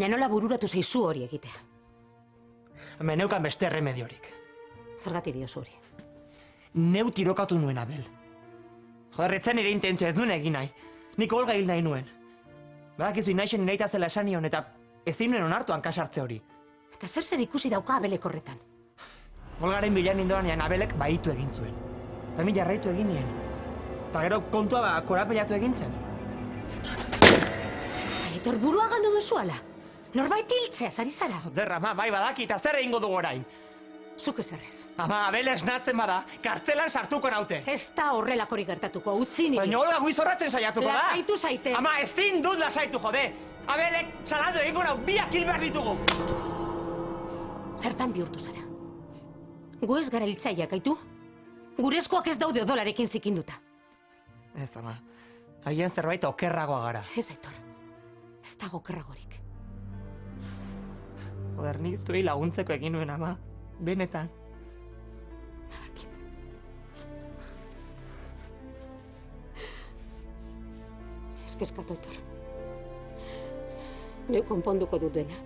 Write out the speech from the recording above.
Baina nola bururatu zaizu hori egitea? Hemen neukan beste erremediorik. Zergatik diozu hori? Neu tirokatu nuen Abel. Joder, etzen ere intentzio ez nuen egin nahi. Nik Olga hil nahi nuen. Badakizu inaixen nireita zela esan nion eta ezin nuen onartu hankasartze hori. Eta zer ikusi dauka Abelek horretan? Olgaren bilan nindoanean Abelek baitu egin zuen. Eta ni jarraitu egin nien. Eta gero kontua korapelatu egin zen. Aitor, burua galdu duzu ala? Norbait hiltzea, zari zara? Joder, ama, bai badaki, eta zer egingo dugu orain? Zuk ezerrez. Ama, Abel esnatzen bada, kartzelan sartuko naute. Ez da horrelakorik gertatuko, utzi niri. Baina Olga guizorratzen saiatuko da. Lasaitu zaite. Ama, ezin dut lasaitu, jode. Abelek salado egingo nau, biak hil behar ditugu. Zertan bihurtu zara? Gu ez gara hiltzaileak, aitu? Gure eskuak ez daude odolarekin zikinduta. Ez, ama. Agian zerbait okerragoa gara. Ez, Aitor. Ez dago okerragorik. Joder, nik zuei laguntzeko egin nuen, ama. Benetan. Ez kezkatu, Aitor. Neu konponduko dut dena.